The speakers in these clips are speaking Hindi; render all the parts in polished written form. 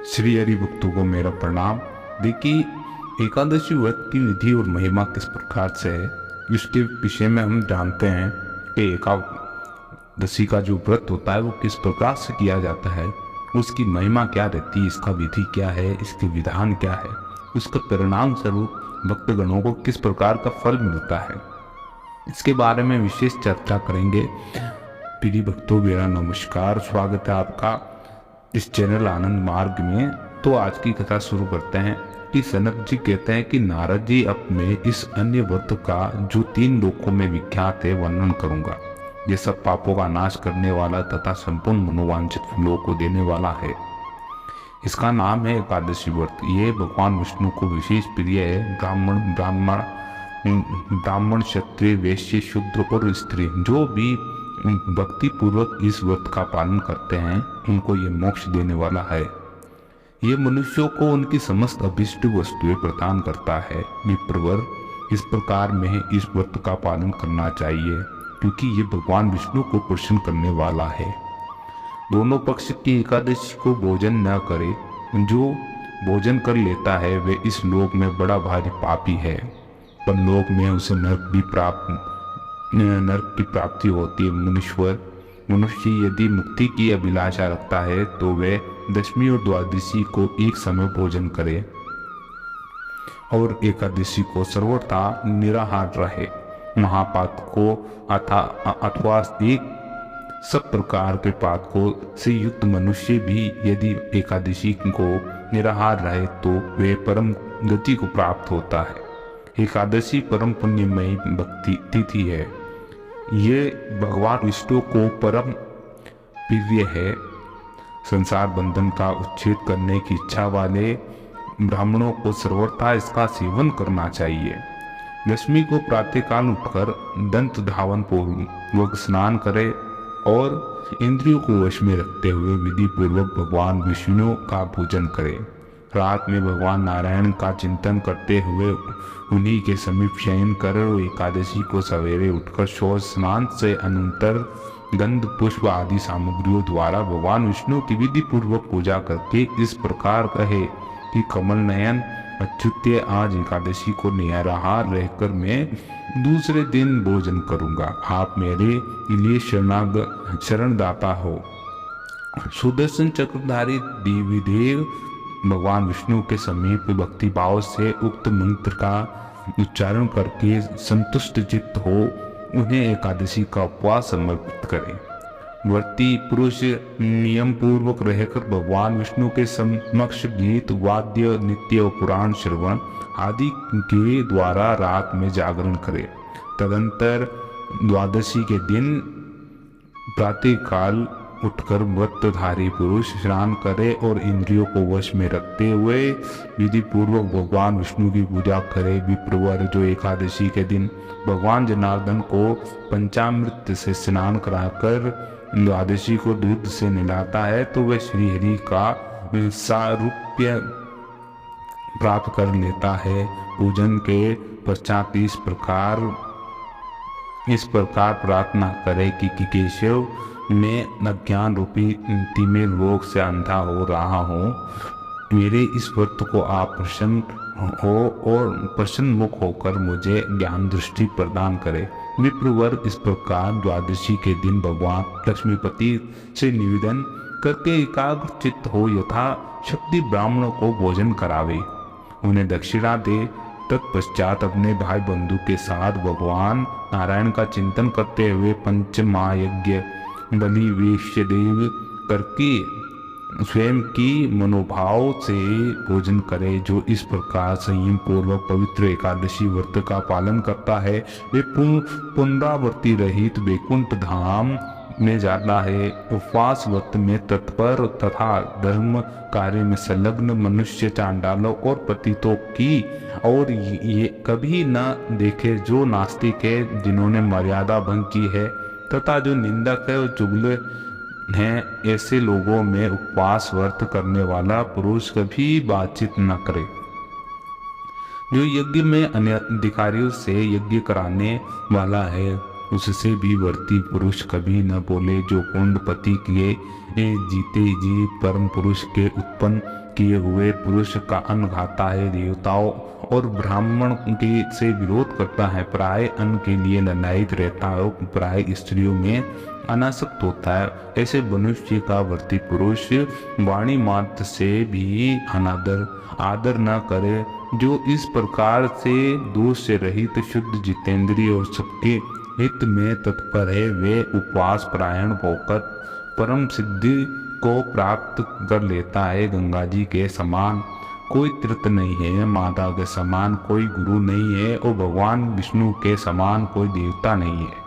श्री हरि भक्तों को मेरा प्रणाम। देखिए, एकादशी व्रत की विधि और महिमा किस प्रकार से है, इसके विषय में हम जानते हैं कि एकादशी का जो व्रत होता है वो किस प्रकार से किया जाता है, उसकी महिमा क्या रहती है, इसका विधि क्या है, इसके विधान क्या है, उसका परिणाम स्वरूप भक्तगणों को किस प्रकार का फल मिलता है, इसके बारे में विशेष चर्चा करेंगे। प्रिय भक्तों, मेरा नमस्कार, स्वागत है आपका इस चैनल आनंद मार्ग में। तो आज की कथा शुरू करते हैं कि सनक जी कहते हैं कि नारद जी अब मैं इस अन्य व्रत का जो 3 लोकों में विख्यात है वर्णन करूंगा। ये सब पापों का नाश करने वाला तथा संपूर्ण मनोवांछित फलों को देने वाला है। इसका नाम है एकादशी व्रत। ये भगवान विष्णु को विशेष प्रिय है। ब्राह्मण क्षत्रिय वैश्य शूद्र और स्त्री जो भी भक्ति पूर्वक इस व्रत का पालन करते हैं उनको ये मोक्ष देने वाला है। ये मनुष्यों को उनकी समस्त अभिष्ट वस्तुएं प्रदान करता है। विप्रवर, इस प्रकार में इस व्रत का पालन करना चाहिए क्योंकि ये भगवान विष्णु को प्रसन्न करने वाला है। दोनों पक्ष की एकादशी को भोजन न करे। जो भोजन कर लेता है वे इस लोक में बड़ा भारी पापी है, पर लोक में उसे नरक की प्राप्ति होती है। मनुष्य यदि मुक्ति की अभिलाषा रखता है तो वे दशमी और द्वादशी को एक समय भोजन करे और एकादशी को सर्वथा निराहार रहे। महापात को अथवा एक सब प्रकार के पातकों से युक्त मनुष्य भी यदि एकादशी को निराहार रहे तो वे परम गति को प्राप्त होता है। एकादशी परम पुण्यमयी भक्ति तिथि है। ये भगवान विष्णु को परम प्रिय है। संसार बंधन का उच्छेद करने की इच्छा वाले ब्राह्मणों को सर्वथा इसका सेवन करना चाहिए। दशमी को प्रातःकाल उठकर दंत धावन पूर्वक स्नान करे और इंद्रियों को वश में रखते हुए विधि पूर्वक भगवान विष्णु का पूजन करे। रात में भगवान नारायण का चिंतन करते हुए उन्हीं के समीप शयन कर एकादशी को सवेरे उठकर शौच स्नान से अनंतर गंध पुष्प आदि सामग्रियों द्वारा भगवान विष्णु की विधि पूर्वक पूजा करके इस प्रकार कहे कि कमल नयन अच्युत्य, आज एकादशी को निराहार रहकर मैं दूसरे दिन भोजन करूंगा। आप मेरे लिए शरणदाता हो। सुदर्शन चक्रधारी देव भगवान विष्णु के समीप भक्ति भाव से उक्त मंत्र का उच्चारण करके संतुष्ट चित्त हो उन्हें एकादशी का उपवास समर्पित करें। व्रती पुरुष नियम पूर्वक रहकर भगवान विष्णु के समक्ष गीत वाद्य नित्य पुराण श्रवण आदि के द्वारा रात में जागरण करे। तदंतर द्वादशी के दिन प्रातःकाल उठकर व्रतधारी पुरुष स्नान करे और इंद्रियों को वश में रखते हुए विधि पूर्वक भगवान विष्णु की पूजा करे। विप्रवर, जो एकादशी के दिन भगवान जनार्दन को पंचामृत से स्नान कराकर द्वादशी को दूध से नहलाता है तो वह श्री हरि का सारूप्य प्राप्त कर लेता है। पूजन के पश्चात इस प्रकार प्रार्थना करे कि केशव, मैं अज्ञान रूपी तिमिर रोग से अंधा हो रहा हूँ। मेरे इस व्रत को आप प्रसन्न हो और प्रसन्न मुख होकर मुझे ज्ञान दृष्टि प्रदान करे। विप्रवर इस प्रकार द्वादशी के दिन भगवान लक्ष्मीपति से निवेदन करके एकाग्र चित्त हो यथा शक्ति ब्राह्मणों को भोजन करावे, उन्हें दक्षिणा दे। तत्पश्चात अपने भाई बंधु के साथ भगवान नारायण का चिंतन करते हुए पंचमहायज्ञ बलि वेश्य देव करके स्वयं की मनोभाव से भोजन करे। जो इस प्रकार संयम पूर्वक पवित्र एकादशी व्रत का पालन करता है वे पुनरावृत्ति रहित वैकुंठ धाम में जाता है। उपवास व्रत में तत्पर तथा धर्म कार्य में संलग्न मनुष्य चांडालों और पतितों की और ये कभी न देखे जो नास्तिक है, जिन्होंने मर्यादा भंग की है तथा जो निंदक है और चुगले हैं, ऐसे लोगों में उपवास व्रत करने वाला पुरुष कभी बातचीत न करे। जो यज्ञ में अन्य अधिकारियों से यज्ञ कराने वाला है उससे भी वर्ती पुरुष कभी न बोले। जो कुंडपति के जीते जी परम पुरुष के उत्पन्न किए हुए पुरुष का अन्न खाता है, देवताओं और ब्राह्मण के से विरोध करता है, प्राय अन्न के लिए ललायित रहता है, प्राय स्त्रियों में अनासक्त होता है, ऐसे मनुष्य का वर्ती पुरुष वाणी मात्र से भी आदर न करे। जो इस प्रकार से दोष से रहित शुद्ध जितेंद्रिय और सबके हित में तत्पर है, वे उपवास परायण होकर परम सिद्धि को प्राप्त कर लेता है। गंगा जी के समान कोई तीर्थ नहीं है, माता के समान कोई गुरु नहीं है और भगवान विष्णु के समान कोई देवता नहीं है,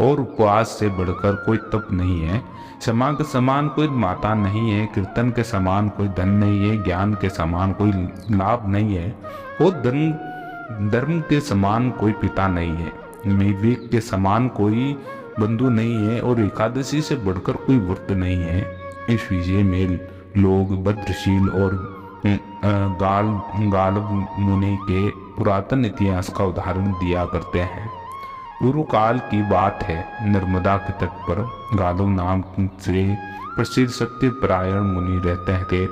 और उपवास से बढ़कर कोई तप नहीं है। क्षमा के समान कोई माता नहीं है, कीर्तन के समान कोई धन नहीं है, ज्ञान के समान कोई लाभ नहीं है, और धर्म के समान कोई पिता नहीं है, विवेक के समान कोई बंधु नहीं है, और एकादशी से बढ़कर कोई व्रत नहीं है। इस विषय में लोग भद्रशील और गाल मुनि के पुरातन इतिहास का उदाहरण दिया करते हैं। पूर्व काल की बात है, नर्मदा के तट पर गालव नाम से प्रसिद्ध सत्यपरायण मुनि रहते थे।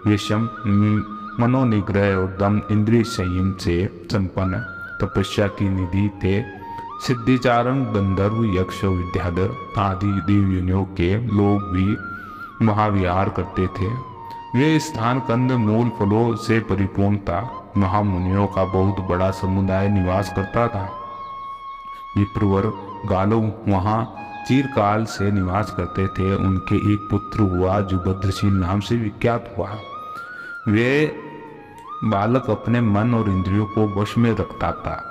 वे शम, मनोनिग्रह और दम, इंद्रिय संयम से संपन्न तपस्या की निधि थे। सिद्धिचारण, गंधर्व, यक्ष, विद्याधर आदि देवयोनियों के लोग भी महाविहार करते थे। वे स्थान कंद मूल फलों से परिपूर्ण था। महामुनियों का बहुत बड़ा समुदाय निवास करता था। विप्रवर गालव वहाँ चिरकाल से निवास करते थे। उनके एक पुत्र हुआ जो भद्रशील नाम से विख्यात हुआ। वे बालक अपने मन और इंद्रियों को वश में रखता था।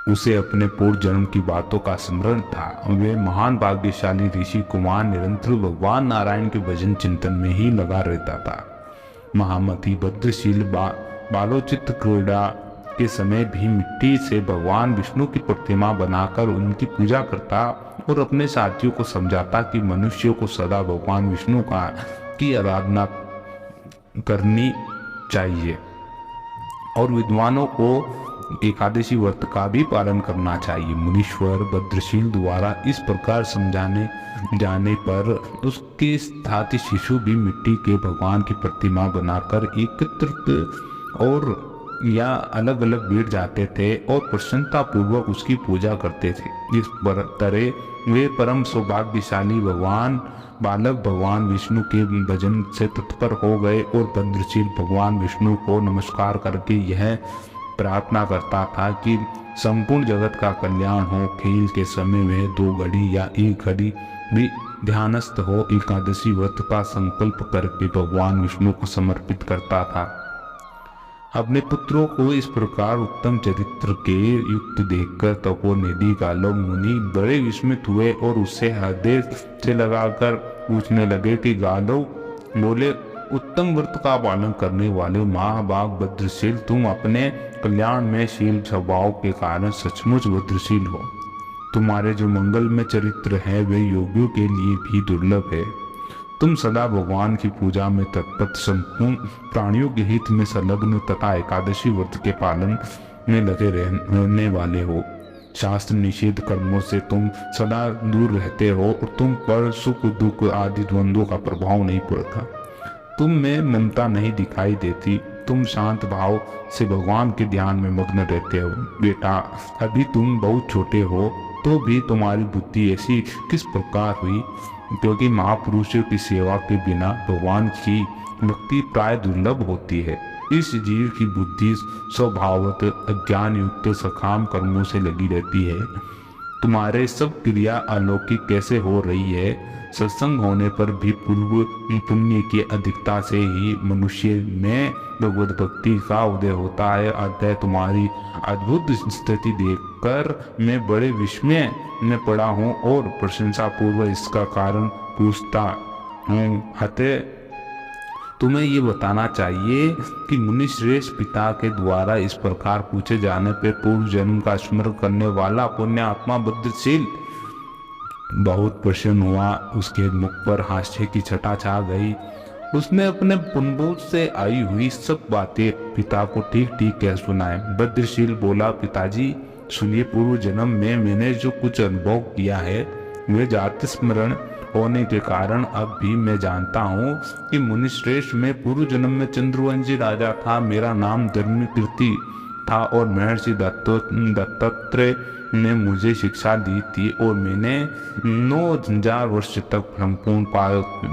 उसे अपने पूर्व जन्म की बातों का स्मरण था। वे महान भाग्यशाली ऋषि कुमार निरंतर भगवान नारायण के भजन चिंतन में ही लगा रहता था। महामती भद्रशील बालोचित क्रीड़ा के समय भी मिट्टी से भगवान विष्णु की प्रतिमा बनाकर उनकी पूजा करता और अपने साथियों को समझाता कि मनुष्यों को सदा भगवान विष्णु की आराधना करनी चाहिए और विद्वानों को एकादशी व्रत का भी पालन करना चाहिए। मुनीश्वर भद्रशील द्वारा इस प्रकार समझाने जाने पर उसके साथ शिशु भी मिट्टी के भगवान की प्रतिमा बनाकर एकत्रित और या अलग अलग बैठ जाते थे और प्रसन्नता पूर्वक उसकी पूजा करते थे। इस तरह वे परम सौभाग्यशाली बालक भगवान विष्णु के भजन से तत्पर हो गए और भद्रशील भगवान विष्णु को नमस्कार करके यह प्रार्थना करता था कि संपूर्ण जगत का कल्याण हो। खेल के समय वह 2 घड़ी या 1 घड़ी भी ध्यानस्थ हो एकादशी व्रत का संकल्प करके भगवान विष्णु को समर्पित करता था। अपने पुत्रों को इस प्रकार उत्तम चरित्र के युक्त देखकर तपोनिधि गालव मुनि बड़े विस्मित हुए और उससे हृदय से लगाकर पूछने लगे कि गालव बोले, उत्तम व्रत का पालन करने वाले महाभाग भद्रशील, तुम अपने कल्याण में शील स्वभाव के कारण सचमुच भद्रशील हो। तुम्हारे जो मंगल में चरित्र है वे योगियों के लिए भी दुर्लभ है। तुम सदा भगवान की पूजा में तत्पर, संपूर्ण प्राणियों के हित में संलग्न तथा एकादशी व्रत के पालन में लगे रहने वाले हो। शास्त्र निषेध कर्मों से तुम सदा दूर रहते हो और तुम पर सुख दुख आदि द्वंद्वों का प्रभाव नहीं पड़ता। तुम में ममता नहीं दिखाई देती। तुम शांत भाव से भगवान के ध्यान में मग्न रहते हो। बेटा, अभी तुम बहुत छोटे हो तो भी तुम्हारी बुद्धि ऐसी किस प्रकार हुई, क्योंकि महापुरुषों की सेवा के बिना भगवान की भक्ति प्राय दुर्लभ होती है। इस जीव की बुद्धि स्वभावत अज्ञान युक्त सकाम कर्मों से लगी रहती है। तुम्हारे सब क्रिया अलौकिक कैसे हो रही है। सत्संग होने पर भी पूर्व पुण्य की अधिकता से ही मनुष्य में भगवत भक्ति का उदय होता है। अतः तुम्हारी अद्भुत स्थिति देखकर मैं बड़े विस्मय में पड़ा हूँ और प्रशंसा पूर्वक इसका कारण पूछता हूँ। अतः तुम्हें ये बताना चाहिए कि मुनिश्रेष्ठ पिता के द्वारा इस प्रकार पूछे जाने पर पूर्व जन्म का स्मरण करने वाला पुण्य आत्मा भद्रशील बहुत प्रसन्न हुआ। उसके मुख पर हास्य की छटा छा गई। उसने अपने पुनबोध से आई हुई सब बातें पिता को ठीक ठीक कह सुनाए। भद्रशील बोला, पिताजी, सुनिए, पूर्व जन्म में मैंने जो कुछ अनुभव किया है वे जाति स्मरण होने के कारण अब भी मैं जानता हूँ कि मुनिश्रेष्ठ में पूर्व जन्म में चंद्रवंशी राजा था। मेरा नाम धर्मकीर्ति था और महर्षि दत्तात्रेय ने मुझे शिक्षा दी थी और मैंने 9000 वर्ष तक संपूर्ण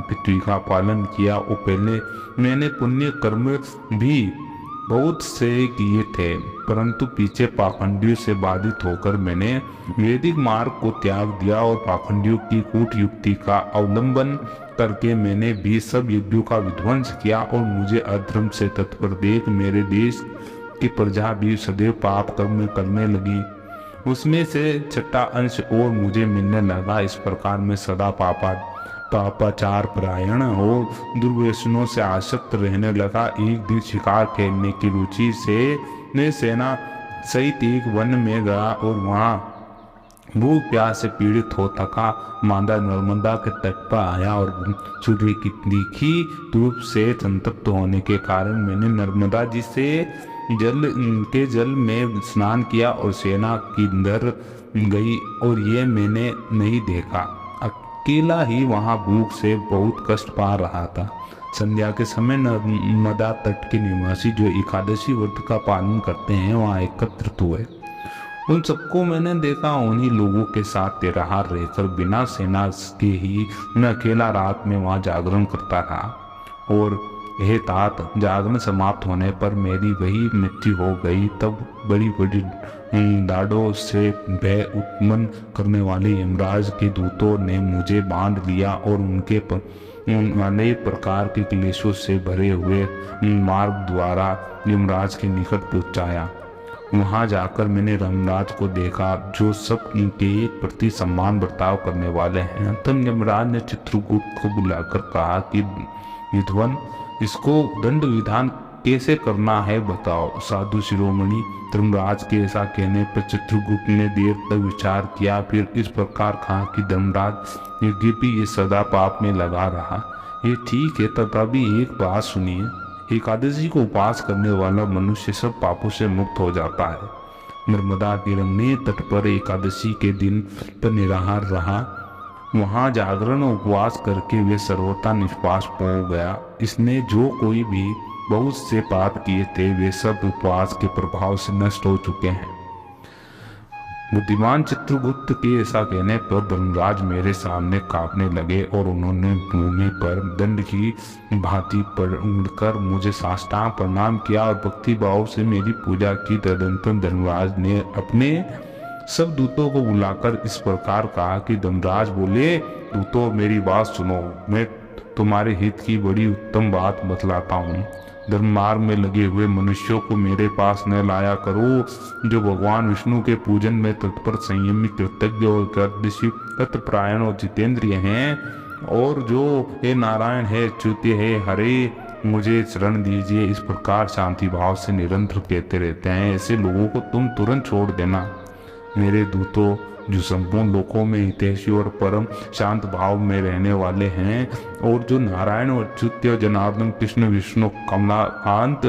पृथ्वी का पालन किया। और पहले मैंने पुण्य कर्म भी बहुत से किए थे, परंतु पीछे पाखंडियों से बाधित होकर मैंने वैदिक मार्ग को त्याग दिया और पाखंडियों की कूट युक्ति का अवलंबन करके मैंने भी सब यज्ञों का विध्वंस किया। और मुझे अधर्म से तत्पर देख मेरे देश की प्रजा भी सदैव पाप कर्म करने लगी। उसमें से छठा अंश और मुझे मिलने लगा। इस प्रकार मैं सदा पापाचार परायण हो दुर्व्यसनों से आसक्त रहने लगा। एक दिन शिकार खेलने की रुचि से मैं सेना सहित एक वन में गया और वहाँ भूख प्यास से पीड़ित हो थका मांदा नर्मदा के तट पर आया और सूर्य की तीखी धूप से संतप्त होने के कारण मैंने नर्मदा जी से जल में स्नान किया और सेना की अंदर गई और ये मैंने नहीं देखा। अकेला ही वहाँ भूख से बहुत कष्ट पा रहा था। संध्या के समय नर्मदा तट के निवासी जो एकादशी व्रत का पालन करते हैं वहाँ एकत्रित हुए। उन सबको मैंने देखा। उन्हीं लोगों के साथ तेरहार रहकर बिना सेना के ही मैं अकेला रात में वहाँ जागरण करता रहा। और यह तात जागरण समाप्त होने पर मेरी वही मृत्यु हो गई। तब बड़ी बड़ी दाढ़ों से भय उत्पन्न करने वाले यमराज के दूतों ने मुझे बांध लिया और उनके अनेक प्रकार के क्लेशों से भरे हुए मार्ग द्वारा यमराज के निकट पहुंचाया। वहां जाकर मैंने यमराज को देखा जो सब के प्रति सम्मान बर्ताव करने वाले हैं। तब यमराज ने चित्रगुप्त को बुलाकर कहा कि विद्वान, इसको दंड विधान कैसे करना है बताओ। साधु शिरोमणि धर्मराज के ऐसा कहने पर चित्रगुप्त ने देर तक विचार किया, फिर इस प्रकार कहा कि धर्मराज यद्यपि ये सदा पाप में लगा रहा, ये ठीक है, तथापि एक बात सुनिए, एकादशी को उपवास करने वाला मनुष्य सब पापों से मुक्त हो जाता है। नर्मदा के रमणीय तट पर एकादशी के दिन पर निराहार रहा। वहां जागरण और उपवास करके वे सर्वथा निष्पास हो गया। इसने जो कोई भी बहुत से पाप किए थे वे सब उपवास के प्रभाव से नष्ट हो चुके हैं। बुद्धिमान चित्रगुप्त के ऐसा कहने पर धर्मराज मेरे सामने कांपने लगे और उन्होंने भूमि पर दंड की भांति पड़कर मुझे साष्टांग प्रणाम किया और भक्ति भाव से मेरी पूजा की। तदनंतर धर्मराज ने अपने सब दूतों को बुलाकर इस प्रकार कहा कि धर्मराज बोले, दूतों मेरी बात सुनो, मैं तुम्हारे हित की बड़ी उत्तम बात बतलाता हूँ। धर्म मार्ग में लगे हुए मनुष्यों को मेरे पास न लाया करो। जो भगवान विष्णु के पूजन में तत्पर, संयमी, कृतज्ञ और कर्दशी तत्परायण और जितेंद्रिय हैं और जो हे नारायण है च्युत्य है हरे मुझे शरण दीजिए, इस प्रकार शांति भाव से निरंतर कहते रहते हैं, ऐसे लोगों को तुम तुरंत छोड़ देना। मेरे दूतों जो संपूर्ण लोकों में हितैषी और परम शांत भाव में रहने वाले हैं और जो नारायण और अच्युत जनार्दन कृष्ण विष्णु कमलाकांत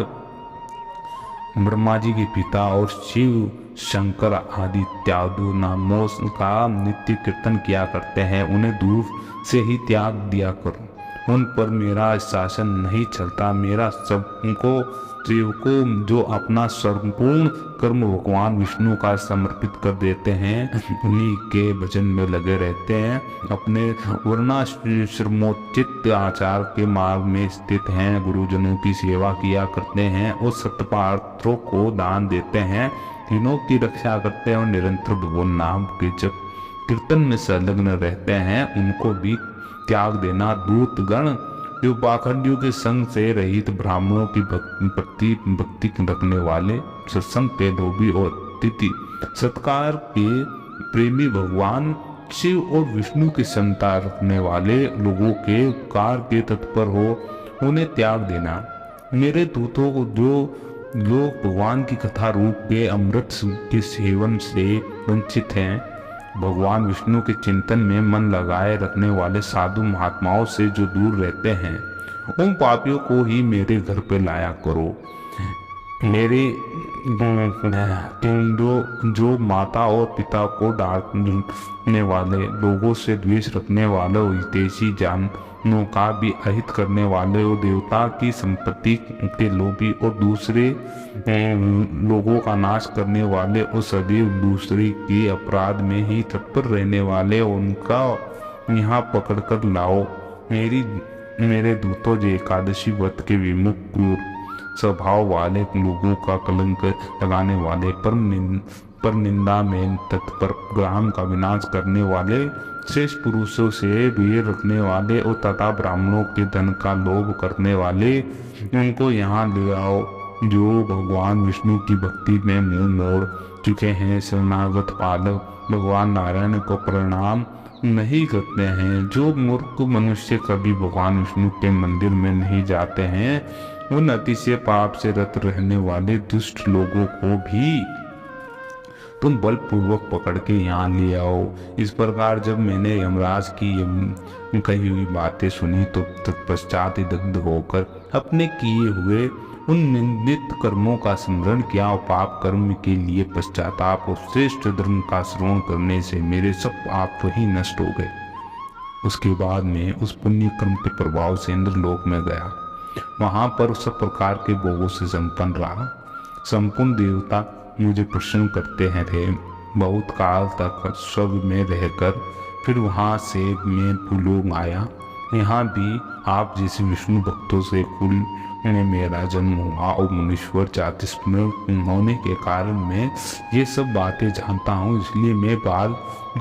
ब्रह्मा जी के पिता और शिव शंकर आदि इत्यादि नामों का नित्य कीर्तन किया करते हैं, उन्हें दूर से ही त्याग दिया करो। उन पर मेरा शासन नहीं चलता। मेरा सबको सेवकों जो अपना संपूर्ण कर्म भगवान विष्णु का समर्पित कर देते हैं, उन्हीं के भजन में लगे रहते हैं, अपने वर्णाश्रमोचित आचार के मार्ग में स्थित हैं, गुरुजनों की सेवा किया करते हैं और सत्पात्रों को दान देते हैं, तीनों की रक्षा करते हैं और निरंतर भगवान नाम के जप कीर्तन में संलग्न रहते हैं, उनको भी त्याग देना। दूतगण जो पाखंडियों के संग से रहित ब्राह्मणों की भक्ति रखने वाले, सत्संग के लोभी और अतिथि सत्कार के प्रेमी, भगवान शिव और विष्णु की क्षमता रखने वाले लोगों के उपकार के तत्पर हो, उन्हें त्याग देना। मेरे दूतों को जो लोग भगवान की कथा रूप के अमृत के सेवन से वंचित हैं, भगवान विष्णु के चिंतन में मन लगाए रखने वाले साधु महात्माओं से जो दूर रहते हैं, उन पापियों को ही मेरे घर पे लाया करो। मेरे जो माता और पिता को डांटने वाले, लोगों से द्वेष रखने वाले, हितैषी जानों का भी अहित करने वाले और देवता की संपत्ति के लोभी और दूसरे लोगों का नाश करने वाले और सदैव दूसरे के अपराध में ही तत्पर रहने वाले, उनका यहाँ पकड़ कर लाओ। मेरे दूतों, जो एकादशी व्रत के विमुख क्रूर स्वभाव वाले लोगों का कलंक लगाने वाले, पर निंदा में तत्पर, ग्राम का विनाश करने वाले, श्रेष्ठ पुरुषों से वैर रखने वाले और तथा ब्राह्मणों के धन का लोभ करने वाले, उनको यहाँ ले आओ। जो भगवान विष्णु की भक्ति में मुंह मोड़ चुके हैं, शरणागत पालक भगवान नारायण को प्रणाम नहीं करते हैं, जो मूर्ख मनुष्य कभी भगवान विष्णु के मंदिर में नहीं जाते हैं, उन अतिशय पाप से रत रहने वाले दुष्ट लोगों को भी तुम बलपूर्वक पकड़ के यहाँ ले आओ। इस प्रकार जब मैंने यमराज की ये कही हुई बातें सुनी तो तत्पश्चात दग्ध होकर अपने किए हुए उन निंदित कर्मों का स्मरण किया और पाप कर्म के लिए पश्चाताप और श्रेष्ठ धर्म का श्रवण करने से मेरे सब पाप ही नष्ट हो गए। उसके बाद में उस पुण्य कर्म के प्रभाव से इंद्रलोक में गया। वहां पर सब प्रकार के भोगों से संपन्न रहा। संपूर्ण देवता मुझे प्रसन्न करते हैं थे। बहुत काल तक स्वर्ग में रहकर फिर वहां से मैं भूलोक आया। यहाँ भी आप जैसे विष्णु भक्तों से कुल में मेरा जन्म हुआ और मुनीश्वर जाति होने के कारण मैं ये सब बातें जानता हूँ। इसलिए मैं बाद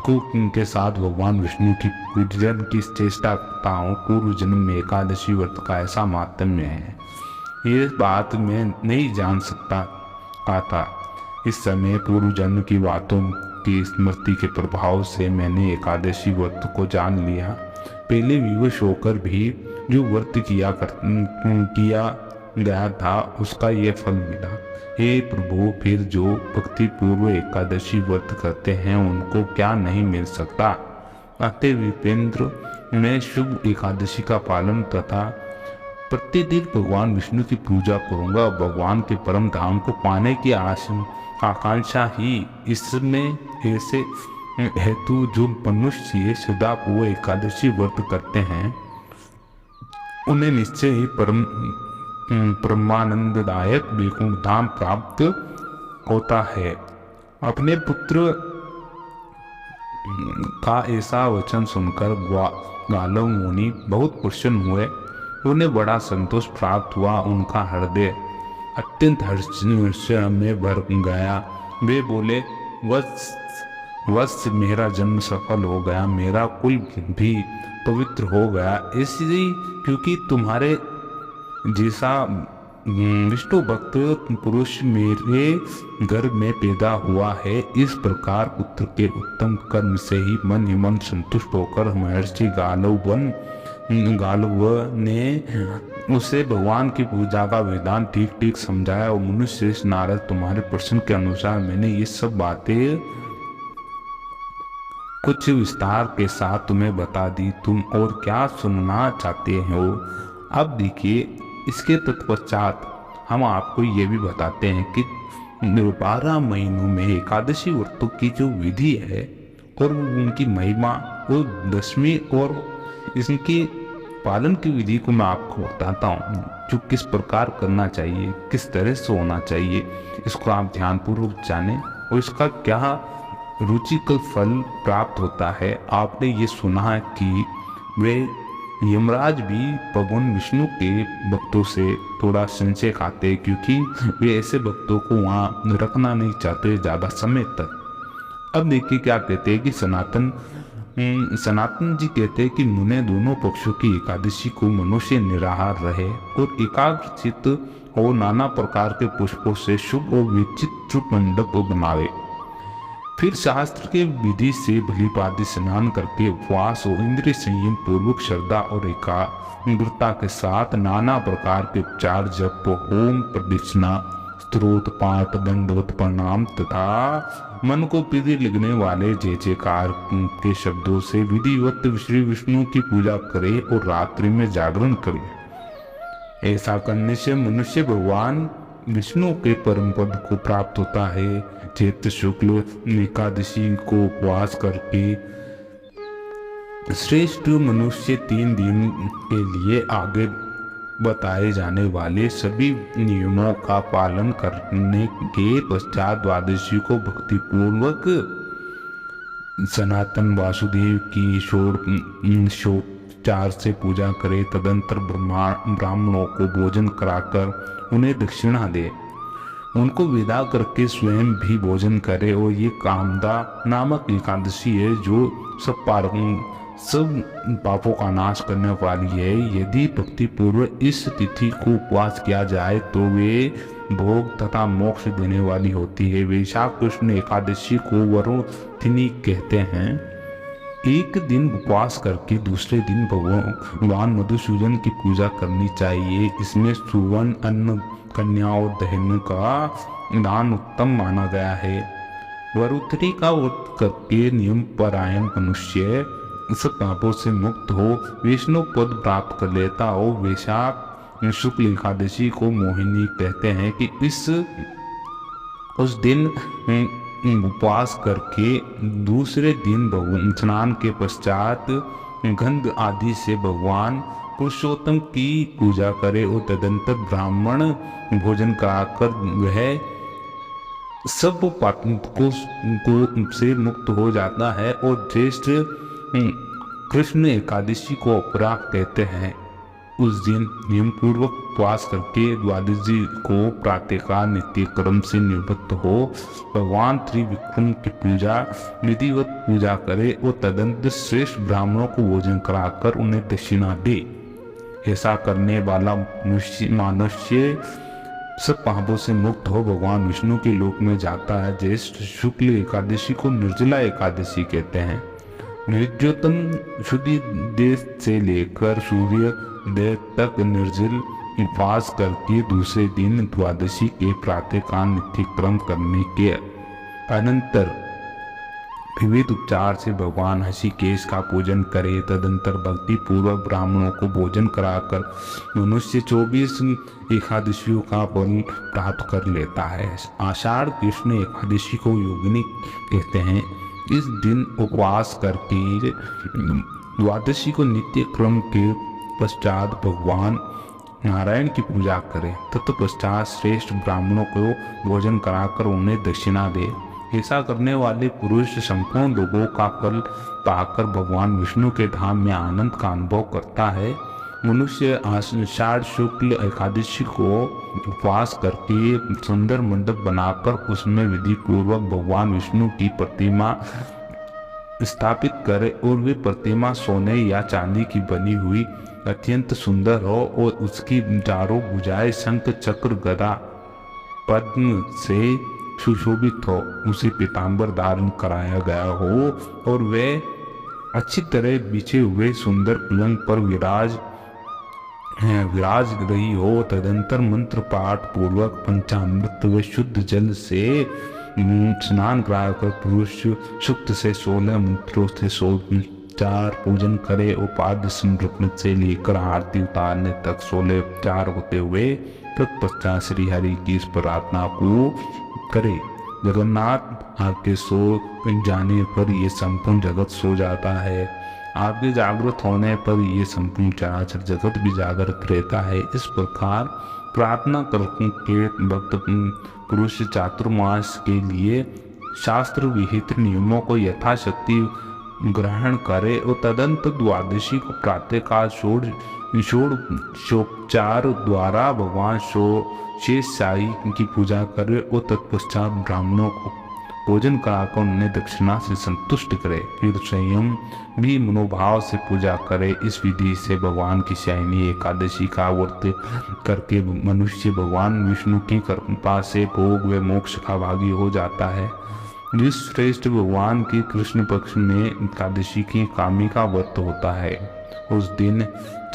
को उनके साथ भगवान विष्णु की पूजन की चेष्टा करता हूँ। पूर्व जन्म में एकादशी व्रत का ऐसा माहात्म्य है, ये बात मैं नहीं जान सकता था। इस समय पूर्व जन्म की बातों की स्मृति के प्रभाव से मैंने एकादशी व्रत को जान लिया। पहले विवश होकर भी जो व्रत किया गया था उसका ये फल मिला। हे प्रभु, फिर जो भक्ति पूर्व एकादशी व्रत करते हैं उनको क्या नहीं मिल सकता। अतः विपेंद्र, मैं शुभ एकादशी का पालन तथा प्रतिदिन भगवान विष्णु की पूजा करूंगा। भगवान के परम धाम को पाने की आकांक्षा ही इसमें ऐसे हेतु जो मनुष्य सदा पूर्व एकादशी व्रत करते हैं उन्हें निश्चय ही परमानंददायक वैकुंठ धाम प्राप्त होता है। अपने पुत्र का ऐसा वचन सुनकर गालव मुनि बहुत प्रसन्न हुए। उन्हें बड़ा संतोष प्राप्त हुआ। उनका हृदय अत्यंत हर्ष में भर गया। वे बोले, वत्स मेरा जन्म सफल हो गया, मेरा कुल भी पवित्र हो गया। इसलिए क्योंकि तुम्हारे जैसा विष्णु भक्त पुरुष मेरे घर में पैदा हुआ है। इस प्रकार पुत्र के उत्तम कर्म से ही मन ही मन संतुष्ट होकर महर्षि गालव ने उसे भगवान की पूजा का विधान ठीक ठीक समझाया। और मनुष्य नारद, तुम्हारे प्रश्न के अनुसार मैंने ये सब बातें कुछ विस्तार के साथ तुम्हें बता दी। तुम और क्या सुनना चाहते हो? अब देखिए, इसके तत्पश्चात हम आपको ये भी बताते हैं कि 12 महीनों में एकादशी व्रतों की जो विधि है और उनकी महिमा, वो 10वीं और इसके पालन की विधि को मैं आपको बताता हूँ, जो किस प्रकार करना चाहिए, किस तरह से होना चाहिए। इसको आप ध्यानपूर्वक जानें और इसका क्या रुचिकर फल प्राप्त होता है। आपने ये सुना है कि वे यमराज भी भगवान विष्णु के भक्तों से थोड़ा संशय खाते, क्योंकि वे ऐसे भक्तों को वहाँ रखना नहीं चाहते ज़्यादा समय तक। अब देखिए क्या कहते हैं कि सनातन जी कहते हैं कि मुने दोनों पक्षों की एकादशी को मनुष्य निराहार रहे और एकाग्रचित और नाना प्रकार के पुष्पों से शुभ और विचित्र मंडप बनावे। फिर शास्त्र के विधि से भलीभांति स्नान करके उपवास और इंद्रिय संयम पूर्वक श्रद्धा और एकाग्रता के साथ नाना प्रकार के उपचार, जप, होम, प्रदक्षिणा, स्तोत्र, पाठ, दंडवत, प्रणाम तथा मन को प्रीति लगने वाले जय जयकार के शब्दों से विधिवत श्री विष्णु की पूजा करे और रात्रि में जागरण करे। ऐसा करने से मनुष्य भगवान विष्णु के परम पद को प्राप्त होता है। चैत्र शुक्ल एकादशी को उपवास करके श्रेष्ठ मनुष्य 3 दिन के लिए आगे बताए जाने वाले सभी नियमों का पालन करने के पश्चात द्वादशी को भक्तिपूर्वक सनातन वासुदेव की षोडशोपचार से पूजा करे। तदंतर ब्राह्मणों को भोजन कराकर उन्हें दक्षिणा दे, उनको विदा करके स्वयं भी भोजन करे। और ये कामदा नामक एकादशी है जो सब पापों का नाश करने वाली है। यदि भक्ति पूर्वक इस तिथि को उपवास किया जाए तो वे भोग तथा मोक्ष देने वाली होती है। वैशाख कृष्ण एकादशी को वरुथिनी कहते हैं। एक दिन उपवास करके दूसरे दिन भगवान मधुसूदन की पूजा करनी चाहिए। इसमें सुवर्ण, अन्न, कन्या और दहन का दान उत्तम माना गया है। वरुथिनी का व्रत करके नियम परायण मनुष्य सब पापों से मुक्त हो विष्णु पद प्राप्त कर लेता हो। वैशाख शुक्ल एकादशी को मोहिनी कहते हैं कि उस दिन उपवास करके दूसरे दिन स्नान के पश्चात गंध आदि से भगवान पुरुषोत्तम की पूजा करे और तदंतर ब्राह्मण भोजन कराकर वह सब पापों से मुक्त हो जाता है। और ज्येष्ठ कृष्ण एकादशी को अपराह कहते हैं। उस दिन नियम पूर्वक उपवास करके द्वादशी को प्रातःकाल नित्य क्रम से निवृत्त हो भगवान त्रिविक्रम की पूजा विधिवत पूजा करे और तदंतर श्रेष्ठ ब्राह्मणों को भोजन कराकर उन्हें दक्षिणा दे। ऐसा करने वाला मनुष्य सब पापों से मुक्त हो भगवान विष्णु के लोक में जाता है। ज्येष्ठ शुक्ल एकादशी को निर्जला एकादशी कहते हैं। निर्जोतम शुद्धि देश से लेकर सूर्य देव तक निर्जल उपवास करके दूसरे दिन द्वादशी के प्रातःकाल नित्य क्रम करने के अनंतर विविध उपचार से भगवान ऋषिकेश का पूजन करे। तदंतर भक्ति पूर्वक ब्राह्मणों को भोजन कराकर मनुष्य 24 एकादशियों का फल प्राप्त कर लेता है। आषाढ़ कृष्ण एकादशी को योगिनी कहते हैं। इस दिन उपवास करके द्वादशी को नित्य क्रम के पश्चात भगवान नारायण की पूजा करें। तत्पश्चात श्रेष्ठ ब्राह्मणों को भोजन कराकर उन्हें दक्षिणा दे। ऐसा करने वाले पुरुष संपूर्ण लोगों का फल पाकर भगवान विष्णु के धाम में आनंद का अनुभव करता है। मनुष्य आषाढ़ शुक्ल एकादशी को उपवास करके सुंदर मंडप बनाकर उसमें विधि पूर्वक भगवान विष्णु की प्रतिमा स्थापित करे और वे प्रतिमा सोने या चांदी की बनी हुई अत्यंत सुंदर हो और उसकी चारों भुजाएं शंख चक्र गदा पद्म से सुशोभित हो। उसे पीतांबर धारण कराया गया हो और वे अच्छी तरह बिछे हुए सुंदर पलंग पर विराज रही हो। तदंतर मंत्र पाठ पूर्वक पंचामृत व शुद्ध जल से स्नान कराकर पुरुष सुक्त से 16 मंत्रों से 16 पूजन करे और पाद समर्पण से लेकर आरती उतारने तक 16 उपचार होते हुए तत्पश्चात श्री हरि की इस प्रार्थना को करे। जगन्नाथ आपके सो जाने पर ये संपूर्ण जगत सो जाता है, आपके जागृत होने पर ये संपूर्ण चराचर जगत भी जागृत रहता है। इस प्रकार प्रार्थना करके भक्त पुरुष चातुर्मास के लिए शास्त्र विहित नियमों को यथाशक्ति ग्रहण करे और तदंत द्वादशी को प्रातःकाल षोडशोपचार द्वारा भगवान शेषशाही की पूजा करे और तत्पश्चात ब्राह्मणों को भोजन कराकर उन्हें दक्षिणा से संतुष्ट करे। फिर स्वयं भी मनोभाव से पूजा करे। इस विधि से भगवान की शयनी एकादशी का व्रत करके मनुष्य भगवान विष्णु की कृपा से भोग व मोक्ष का भागी हो जाता है। जिस श्रेष्ठ भगवान की कृष्ण पक्ष में एकादशी की कामी का व्रत होता है, उस दिन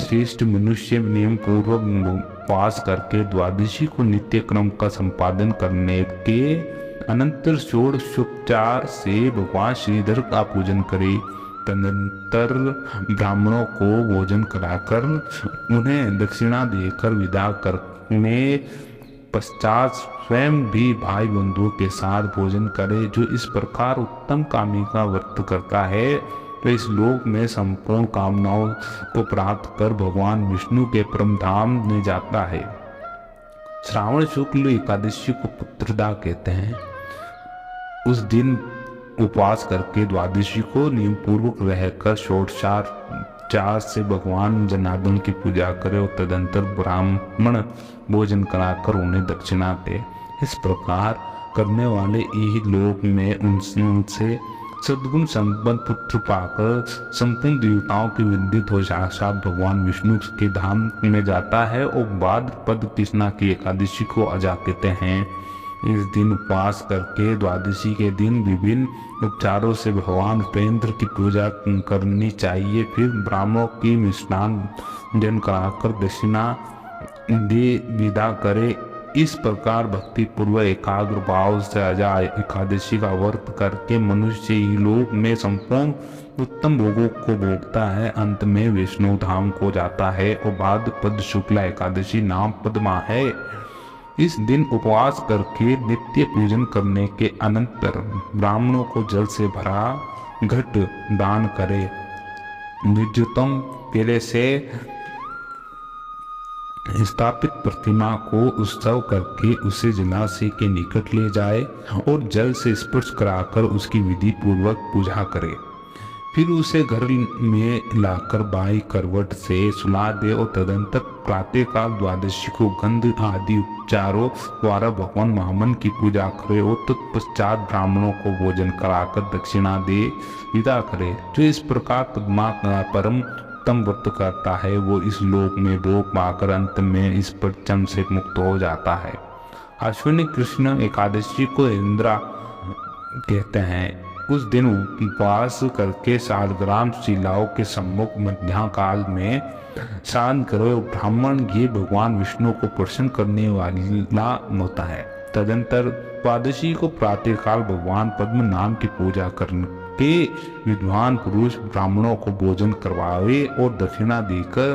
श्रेष्ठ मनुष्य नियम पूर्वक उपवास करके द्वादशी को नित्य क्रम का संपादन करने के अनंतर षोडशोपचार से भगवान श्रीधर का पूजन करे। तदनंतर ब्राह्मणों को भोजन कराकर उन्हें दक्षिणा देकर विदा करने पश्चात स्वयं भी भाई बंधुओं के साथ भोजन करे। जो इस प्रकार उत्तम कामी का व्रत करता है तो इस लोक में संपूर्ण कामनाओं को प्राप्त कर भगवान विष्णु के परम धाम में जाता है। श्रावण शुक्ल एकादशी को पुत्रदा कहते हैं। उस दिन उपवास करके द्वादशी को नियम पूर्वक रहकर षोडशोपचार से भगवान जनार्दन की पूजा करे और तदंतर ब्राह्मण भोजन कराकर उन्हें दक्षिणा दे। इस प्रकार करने वाले यही लोक में उनसे सद्गुण संपन्न पुत्र पाकर संपूर्ण देवताओं की वंदित हो साक्षात भगवान विष्णु के धाम में जाता है और भाद्रपद कृष्णा की एकादशी को अजा कहते हैं। इस दिन उपवास करके द्वादशी के दिन विभिन्न उपचारों से भगवान उपेंद्र की पूजा करनी चाहिए। फिर ब्राह्मणों की मिष्टान भोजन कराकर दक्षिणा दे विदा करे। इस प्रकार भक्ति पूर्वक एकाग्र भाव से अजा एकादशी का व्रत करके मनुष्य ही लोक में संपूर्ण उत्तम भोगों को भोगता है। अंत में विष्णु धाम को जाता है और भाद्रपद शुक्ला एकादशी नाम पद्मा है। इस दिन उपवास करके नित्य पूजन करने के अनंतर ब्राह्मणों को जल से भरा घट दान करे। विद्युतम पहले से स्थापित प्रतिमा को उत्सव करके उसे जलाशय के निकट ले जाए और जल से स्पर्श कराकर उसकी विधि पूर्वक पूजा करे। फिर उसे घर में लाकर बाई करवट से सुला दे और तदंतर प्रातःकाल द्वादशी को गंध आदि उपचारों द्वारा भगवान महामन की पूजा करे और तत्पश्चात ब्राह्मणों को भोजन कराकर दक्षिणा दे विदा करे। जो इस प्रकार पद्मा का परम उत्तम व्रत करता है वो इस लोक में भोग पाकर अंत में इस प्रचम से मुक्त हो जाता है। अश्विनी कृष्ण एकादशी को इंद्रा कहते हैं। उस दिन उपवास करके शालग्राम शिलाओं के सम्मुख मध्याह्न काल में स्नान करो। ब्राह्मण ये भगवान विष्णु को प्रसन्न करने वाला होता है। तदंतर द्वादशी को प्रातःकाल भगवान पद्म नाम की पूजा करके विद्वान पुरुष ब्राह्मणों को भोजन करवावे और दक्षिणा देकर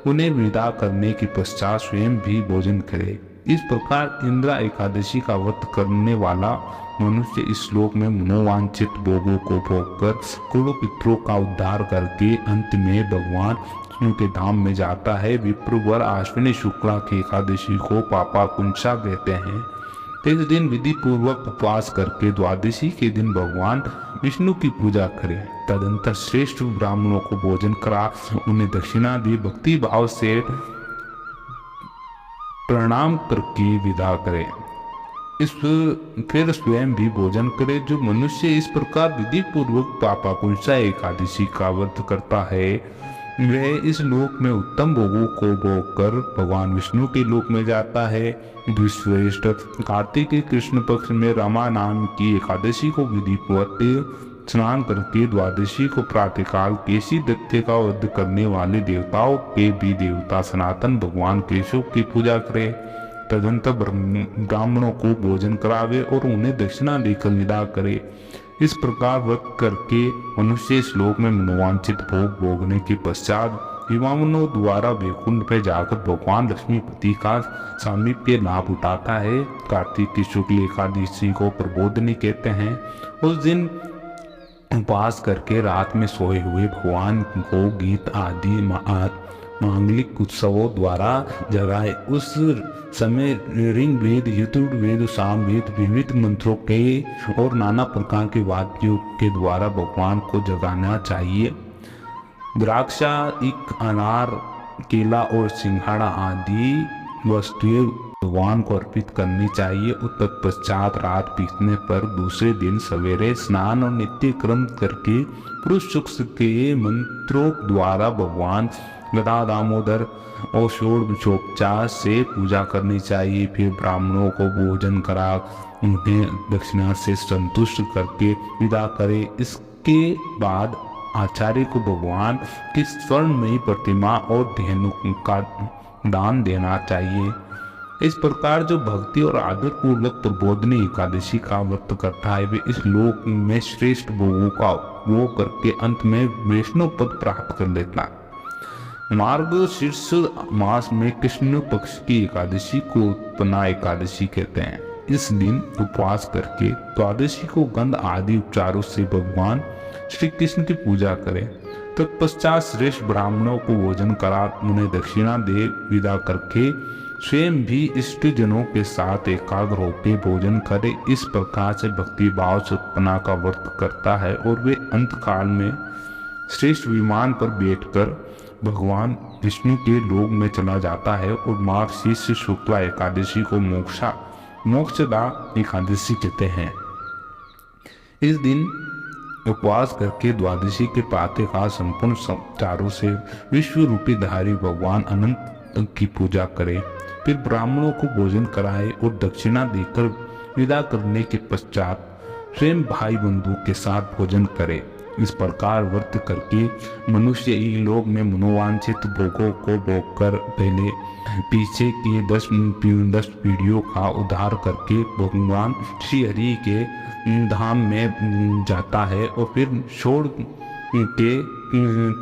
उन्हें विदा करने के पश्चात स्वयं भी भोजन करे। इस प्रकार इंद्रा एकादशी का व्रत करने वाला मनुष्य इस श्लोक में मनोवांछित भोगों को भोगकर करोड़ों पितरों का उद्धार करके अंत में भगवान विष्णु के धाम में जाता है। विप्रवर अश्विनी शुक्ला की एकादशी को पापा कुंसा कहते हैं। इस दिन विधि पूर्वक उपवास करके द्वादशी के दिन भगवान विष्णु की पूजा करें। तदंतर श्रेष्ठ ब्राह्मणों को भोजन करा उन्हें दक्षिणा दी भक्ति भाव से प्रणाम करके विदा करे। फिर स्वयं भी भोजन करे। जो मनुष्य इस प्रकार विधि पूर्वक पापा कुंसा एकादशी का व्रत करता है वह इस लोक में उत्तम भोगों को भोग कर भगवान विष्णु के लोक में जाता है। विश्वश्रेष्ठ कार्तिक के कृष्ण पक्ष में रमा नाम की एकादशी को विधि पूर्वक स्नान करके द्वादशी को प्रातःकाल केशी दैत्य का वध करने वाले देवताओं के भी देवता सनातन भगवान केशव की पूजा करे। तदंतर ब्राह्मणों को भोजन करावे और उन्हें दक्षिणा देकर विदा करे। इस प्रकार व्रत करके मनुष्य श्लोक में मनोवांछित भोग भोगने के पश्चात विमानों द्वारा वैकुंठ में जाकर भगवान लक्ष्मीपति का सामीप्य लाभ उठाता है। कार्तिक की शुक्ल एकादशी को प्रबोधनी कहते हैं। उस दिन उपवास करके रात में सोए हुए भगवान को गीत आदि मांगलिक उत्सवों द्वारा जगाए। उस समय ऋग वेद, यजुर्वेद, सामवेद, विविध मंत्रों के और नाना प्रकार के वाद्यों के द्वारा भगवान को जगाना चाहिए। द्राक्षा, इक, अनार, केला और सिंघाड़ा आदि वस्तुएं भगवान को अर्पित करनी चाहिए। तत्पश्चात रात बीतने पर दूसरे दिन सवेरे स्नान और नित्य क्रम करके पुरुष सूक्त के मंत्रों द्वारा भगवान गदा, दामोदर और षोडशोपचार से पूजा करनी चाहिए। फिर ब्राह्मणों को भोजन करा उन्हें दक्षिणा से संतुष्ट करके विदा करे। इसके बाद आचार्य को भगवान की स्वर्णमयी प्रतिमा और धेनु का दान देना चाहिए। इस प्रकार जो भक्ति और आदर पूर्वक प्रबोधनी एकादशी का व्रत करता है वे इस लोक में श्रेष्ठ भोगों का उपभोग करके अंत में वैष्णव पद प्राप्त कर लेता। मार्गशीर्ष मास में कृष्ण पक्ष की एकादशी को उत्पन्ना एकादशी कहते हैं। इस दिन उपवास करके द्वादशी को गंध आदि उपचारों से भगवान श्री कृष्ण की पूजा करें। तत्पश्चात श्रेष्ठ ब्राह्मणों को भोजन करा उन्हें दक्षिणा दे विदा करके स्वयं भी इष्ट जनों के साथ एकाग्र होकर भोजन करे। इस प्रकार से भक्ति भाव से उत्पन्ना का व्रत करता है और वे अंत काल में श्रेष्ठ विमान पर बैठकर भगवान विष्णु के लोक में चला जाता है। और मार्गशीर्ष शुक्ला एकादशी को मोक्षदा एकादशी कहते हैं। इस दिन उपवास करके द्वादशी के प्रातः काल संपूर्ण चारों से विश्व रूपी धारी भगवान अनंत की पूजा करे, फिर ब्राह्मणों को भोजन कराए और दक्षिणा देकर विदा करने के पश्चात स्वयं भाई बंधु के साथ भोजन करे। इस प्रकार व्रत करके मनुष्य इहलोक में मनोवांछित भोगों को भोगकर पहले पीछे के 10 पीढ़ियों का उद्धार करके भगवान श्री हरि के धाम में जाता है और फिर छोड़ के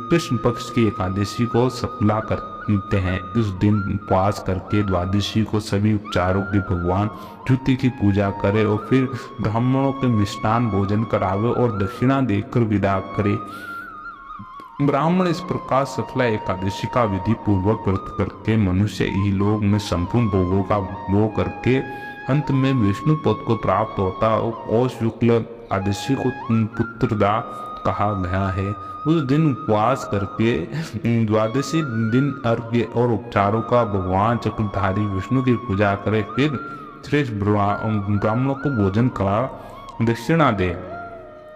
कृष्ण पक्ष की एकादशी को सफला करते हैं। इस दिन उपवास करके द्वादशी को सभी उपचारों की भगवान ज्योति की पूजा करे और फिर ब्राह्मणों के मिष्टान भोजन करावे और दक्षिणा देकर विदा करे। ब्राह्मण इस प्रकार सफला एकादशी का विधि पूर्वक व्रत करके मनुष्य इहलोक में संपूर्ण भोगों का भोग करके अंत में विष्णु पद को प्राप्त होता और शुक्ल एकादशी को पुत्रदा कहा गया है। उस दिन उपवास करके द्वादशी दिन अर्घ्य और उपचारों का भगवान चक्रधारी विष्णु की पूजा करे, फिर श्रेष्ठ ब्राह्मणों को भोजन करा दक्षिणा दे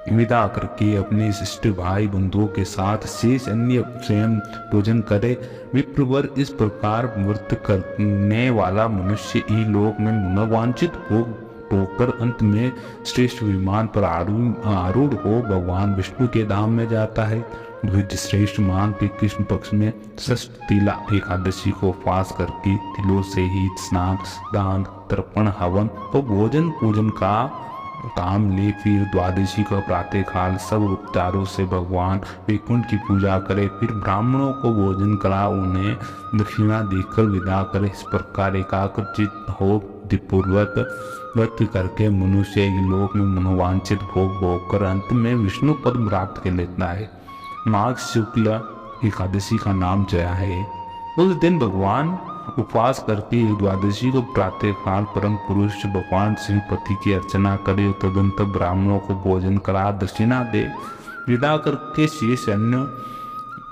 विदा करके अपने शिष्ट भाई बंधुओं के साथ शेष अन्य स्वयं भोजन करे। विप्रवर इस प्रकार व्रत करने वाला मनुष्य इहलोक में मनोवांछित होकर अंत में श्रेष्ठ विमान पर आरूढ़ हो भगवान विष्णु के धाम में जाता है। द्विज श्रेष्ठ मान के कृष्ण पक्ष में षष्ठ तिला एकादशी को उपवास करके तिलों से ही स्नान दान तर्पण हवन और भोजन पूजन का काम ले, फिर द्वादशी का प्रातः काल सब उपचारों से भगवान वैकुंठ की पूजा करे, फिर ब्राह्मणों को भोजन करा उन्हें दक्षिणा देकर विदा करे। इस प्रकार एकाग्रचित हो पूर्वक व्रत करके मनुष्य लोक में मनोवांछित भोग भोगकर अंत में विष्णु पद प्राप्त कर लेता है। माघ शुक्ल एकादशी का नाम जया है। उस दिन भगवान उपवास करके द्वादशी को प्रातः काल परम पुरुष भगवान श्रीपति की अर्चना करे, तदंतर ब्राह्मणों को भोजन करा दक्षिणा दे विदा करके शेष अन्य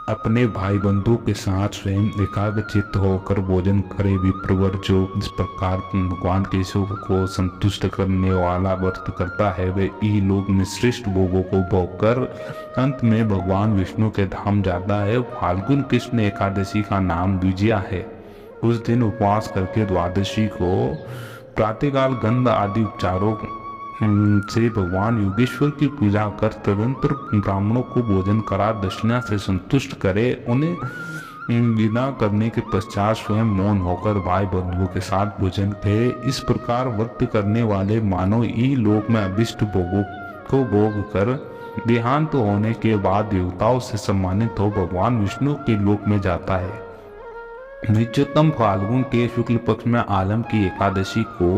अपने भाई बंधु के साथ स्वयं एकाग्रचित्त होकर भोजन करे। विप्रवर जो इस प्रकार भगवान केशव को संतुष्ट करने वाला व्रत करता है वे इहलोक में श्रेष्ठ भोगों को भोगकर अंत में भगवान विष्णु के धाम जाता है। फाल्गुन कृष्ण एकादशी का नाम द्विजिया है। उस दिन उपवास करके द्वादशी को प्रातःकाल गंध आदि उपचारों से भगवान योगेश्वर की पूजा कर तदंतर ब्राह्मणों को भोजन करा दक्षिणा से संतुष्ट करे। उन्हें विदा करने के पश्चात स्वयं मौन होकर भाई बंधुओं के साथ भोजन करे। इस प्रकार व्रत करने वाले मानव इहलोक में अभिष्ट भोगों को भोग कर देहांत होने के बाद देवताओं से सम्मानित हो भगवान विष्णु के लोक में जाता है। नित्योत्तम फाल्गुन के शुक्ल पक्ष में आलम की एकादशी को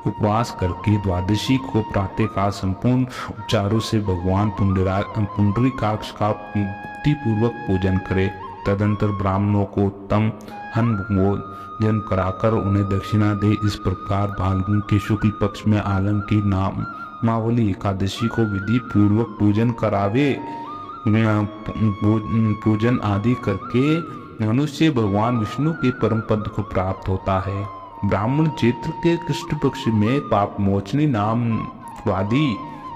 उपवास करके द्वादशी को प्रातःकाल संपूर्ण उपचारों से भगवान पुंडरीकाक्ष का भक्ति पूर्वक पूजन करे। तदंतर ब्राह्मणों को उत्तम अन्न भोजन कराकर उन्हें दक्षिणा दे। इस प्रकार फाल्गुन के शुक्ल पक्ष में आलम की नामावली एकादशी को विधि पूर्वक पूजन करावे। पूजन आदि करके मनुष्य भगवान विष्णु के परम पद को प्राप्त होता है। ब्राह्मण चैत्र के कृष्ण पक्ष में पाप मोचनी नाम वादी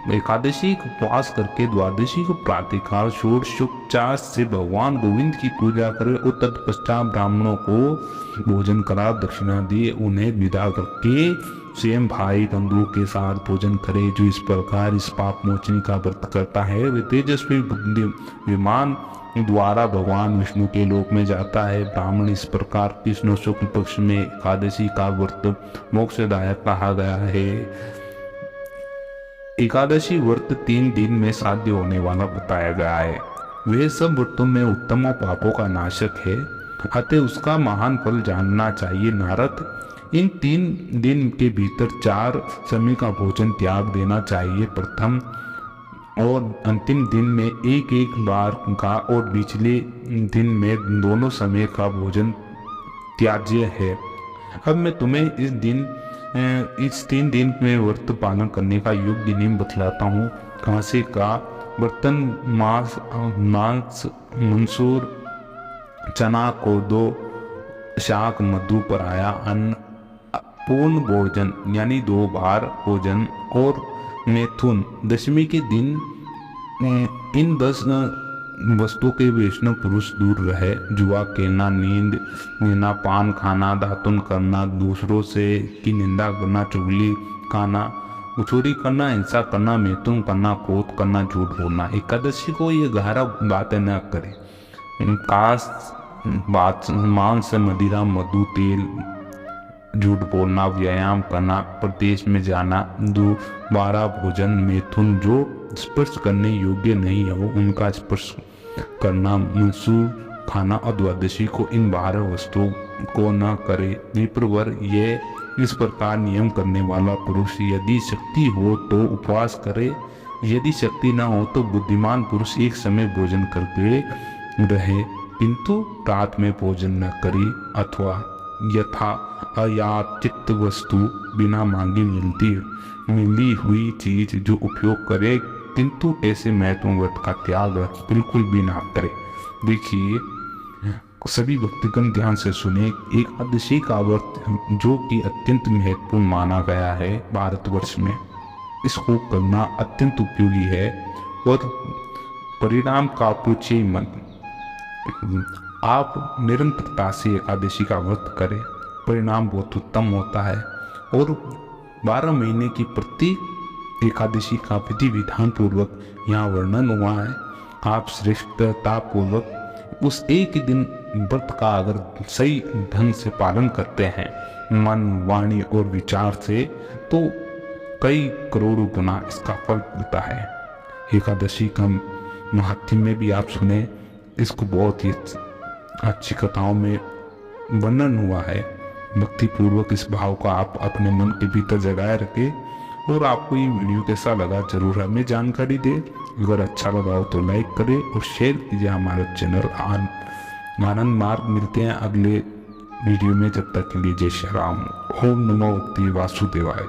एकादशी को उपवास करके द्वादशी को प्रातःकाल षोडशोपचार से भगवान गोविंद की पूजा करे और तत्पश्चात ब्राह्मणों को भोजन करा दक्षिणा दिए उन्हें विदा करके स्वयं भाई बंधुओं के साथ भोजन करे। जो इस प्रकार इस पाप मोचनी का व्रत करता है वे तेजस्वी विमान द्वारा भगवान विष्णु के लोक में जाता है। ब्राह्मण इस प्रकार कृष्ण शुक्ल पक्ष में एकादशी का व्रत मोक्षदायक कहा गया है। एकादशी व्रत 3 दिन में साध्य होने वाला बताया गया है। वह सब व्रतों में उत्तम और पापों का नाशक है, अतः उसका महान फल जानना चाहिए। नारद, इन 3 दिन के भीतर 4 समय का भोजन त्याग देना चाहिए। प्रथम और अंतिम दिन में एक एक बार का और पिछले दिन में दोनों समय का भोजन त्याज्य है। अब मैं तुम्हें इस 3 दिन में व्रत पालन करने का योग्य नियम बतलाता हूँ। कांसे का बर्तन, मांस, मंसूर, चना, कोदो, शाक, मधु, पराया अन्न, पूर्ण भोजन यानी 2 बार भोजन और मैथुन। दशमी के दिन इन 10 वस्तुओं के वैष्णव पुरुष दूर रहे। जुआ खेलना, नींद लेना, पान खाना, दातुन करना, दूसरों से की निंदा करना, चुगली खाना, चोरी करना, हिंसा करना, मैथुन करना, क्रोध करना, झूठ बोलना। एकादशी को ये गहरा बातें न करे। मांस, मदिरा, मधु, तेल, झूठ बोलना, व्यायाम करना, प्रदेश में जाना, दोबारा भोजन, मैथुन, जो स्पर्श करने योग्य नहीं है वो उनका स्पर्श करना, मंसूर खाना और द्वादशी को इन 12 वस्तुओं को न करे। विप्रवर ये इस प्रकार नियम करने वाला पुरुष यदि शक्ति हो तो उपवास करे, यदि शक्ति न हो तो बुद्धिमान पुरुष एक समय भोजन करके रहे, किंतु रात में भोजन न करे, अथवा यथा अयाचित वस्तु बिना मांगी मिली हुई चीज जो उपयोग करे, किंतु ऐसे महत्वपूर्ण व्रत का त्याग बिल्कुल भी ना करे। देखिए, सभी भक्तगण ध्यान से सुने। एकादशी का व्रत जो कि अत्यंत महत्वपूर्ण माना गया है भारतवर्ष में, इसको करना अत्यंत उपयोगी है और परिणाम का पूछे मत। आप निरंतरता से एकादशी का व्रत करें, परिणाम बहुत उत्तम होता है। और 12 महीने की प्रत्येक एकादशी का विधि विधान पूर्वक यहाँ वर्णन हुआ है। आप श्रेष्ठता पूर्वक उस एक ही दिन व्रत का अगर सही ढंग से पालन करते हैं, मन, वाणी और विचार से, तो कई करोड़ों गुना इसका फल मिलता है। एकादशी का महात्म्य में भी आप सुने, इसको बहुत ही अच्छी कथाओं में वर्णन हुआ है। भक्ति पूर्वक इस भाव का आप अपने मन के भीतर जगाए रखें। और आपको ये वीडियो कैसा लगा जरूर हमें जानकारी दे। अगर अच्छा लगा हो तो लाइक करें और शेयर कीजिए हमारे चैनल आनंद मार्ग। मिलते हैं अगले वीडियो में, जब तक के लिए जय श्री राम। ओम नमो भगवते वासुदेवाय।